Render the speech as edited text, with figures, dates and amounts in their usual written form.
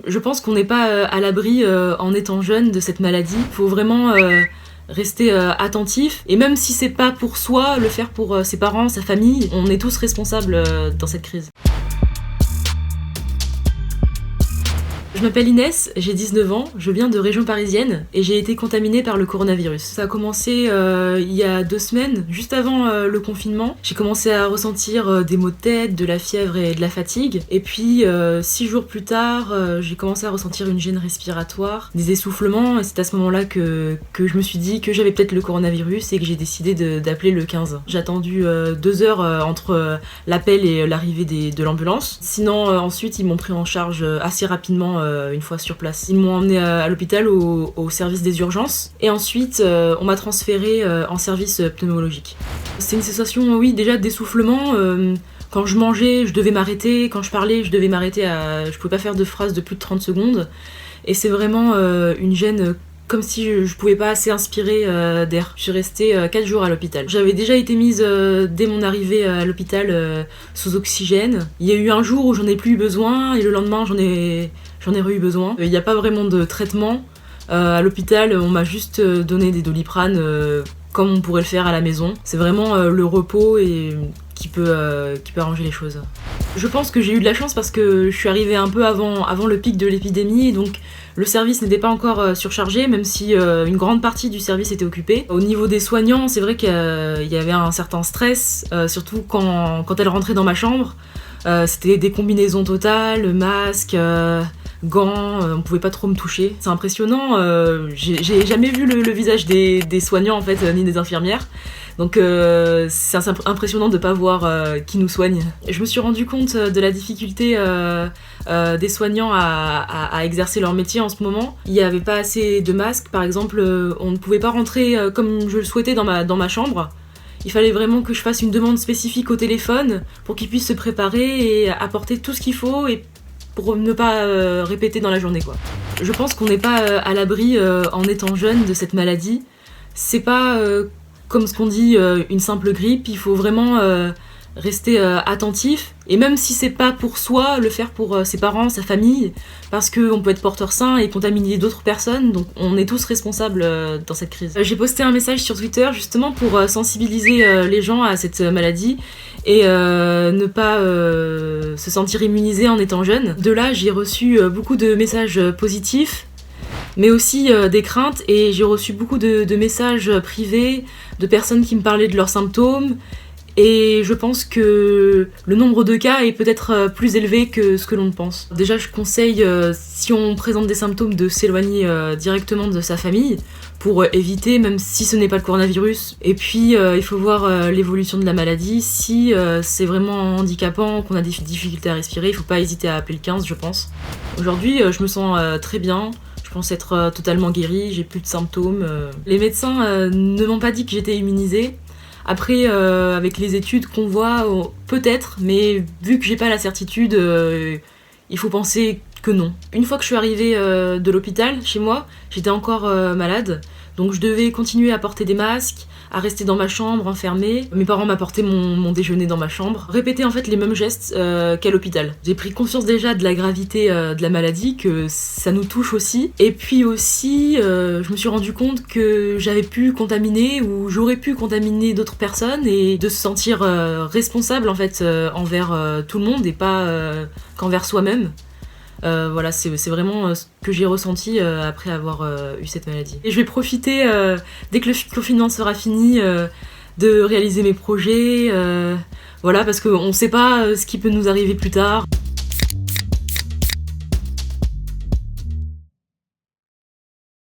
Je pense qu'on n'est pas à l'abri en étant jeune de cette maladie. Il faut vraiment rester attentif. Et même si c'est pas pour soi, le faire pour ses parents, sa famille, on est tous responsables dans cette crise. Je m'appelle Inès, j'ai 19 ans, je viens de région parisienne et j'ai été contaminée par le coronavirus. Ça a commencé il y a 2 semaines, juste avant le confinement. J'ai commencé à ressentir des maux de tête, de la fièvre et de la fatigue. Et puis 6 jours plus tard, j'ai commencé à ressentir une gêne respiratoire, des essoufflements. Et c'est à ce moment-là que je me suis dit que j'avais peut-être le coronavirus et que j'ai décidé d'appeler le 15. J'ai attendu 2 heures entre l'appel et l'arrivée de l'ambulance. Sinon, ensuite, ils m'ont pris en charge assez rapidement une fois sur place. Ils m'ont emmené à l'hôpital au service des urgences et ensuite on m'a transféré en service pneumologique. C'est une sensation, oui, déjà d'essoufflement. Quand je mangeais, je devais m'arrêter. Quand je parlais, je devais m'arrêter je pouvais pas faire de phrases de plus de 30 secondes. Et c'est vraiment une gêne comme si je pouvais pas assez inspirer d'air. Je suis restée 4 jours à l'hôpital. J'avais déjà été mise dès mon arrivée à l'hôpital sous oxygène. Il y a eu un jour où j'en ai plus eu besoin et le lendemain j'en ai eu besoin. Il n'y a pas vraiment de traitement. À l'hôpital, on m'a juste donné des Doliprane comme on pourrait le faire à la maison. C'est vraiment le repos qui peut arranger les choses. Je pense que j'ai eu de la chance parce que je suis arrivée un peu avant le pic de l'épidémie, donc le service n'était pas encore surchargé, même si une grande partie du service était occupée. Au niveau des soignants, c'est vrai qu'il y avait un certain stress, surtout quand elle rentrait dans ma chambre. C'était des combinaisons totales, masques, gants, on pouvait pas trop me toucher. C'est impressionnant, j'ai jamais vu le visage des soignants en fait, ni des infirmières. Donc c'est impressionnant de pas voir qui nous soigne. Je me suis rendu compte de la difficulté des soignants à exercer leur métier en ce moment. Il n'y avait pas assez de masques, par exemple, on ne pouvait pas rentrer comme je le souhaitais dans ma chambre. Il fallait vraiment que je fasse une demande spécifique au téléphone pour qu'ils puissent se préparer et apporter tout ce qu'il faut et pour ne pas répéter dans la journée, quoi. Je pense qu'on n'est pas à l'abri en étant jeune de cette maladie. C'est pas comme ce qu'on dit une simple grippe, il faut vraiment rester attentif et même si c'est pas pour soi, le faire pour ses parents, sa famille, parce qu'on peut être porteur sain et contaminer d'autres personnes, donc on est tous responsables dans cette crise. J'ai posté un message sur Twitter justement pour sensibiliser les gens à cette maladie et ne pas se sentir immunisé en étant jeune. De là, j'ai reçu beaucoup de messages positifs, mais aussi des craintes, et j'ai reçu beaucoup de messages privés de personnes qui me parlaient de leurs symptômes, et je pense que le nombre de cas est peut-être plus élevé que ce que l'on ne pense. Déjà, je conseille, si on présente des symptômes, de s'éloigner directement de sa famille pour éviter, même si ce n'est pas le coronavirus. Et puis, il faut voir l'évolution de la maladie. Si c'est vraiment handicapant, qu'on a des difficultés à respirer, il ne faut pas hésiter à appeler le 15, je pense. Aujourd'hui, je me sens très bien. Je pense être totalement guérie, j'ai plus de symptômes. Les médecins ne m'ont pas dit que j'étais immunisée. Après, avec les études qu'on voit, peut-être, mais vu que j'ai pas la certitude, il faut penser que non. Une fois que je suis arrivée de l'hôpital, chez moi, j'étais encore malade, donc je devais continuer à porter des masques, à rester dans ma chambre, enfermée. Mes parents m'apportaient mon déjeuner dans ma chambre. Répéter en fait les mêmes gestes qu'à l'hôpital. J'ai pris conscience déjà de la gravité de la maladie, que ça nous touche aussi. Et puis aussi, je me suis rendu compte que j'avais pu contaminer ou j'aurais pu contaminer d'autres personnes et de se sentir responsable en fait envers tout le monde et pas qu'envers soi-même. Voilà, c'est vraiment ce que j'ai ressenti après avoir eu cette maladie. Et je vais profiter, dès que le confinement sera fini, de réaliser mes projets, voilà, parce qu'on ne sait pas ce qui peut nous arriver plus tard.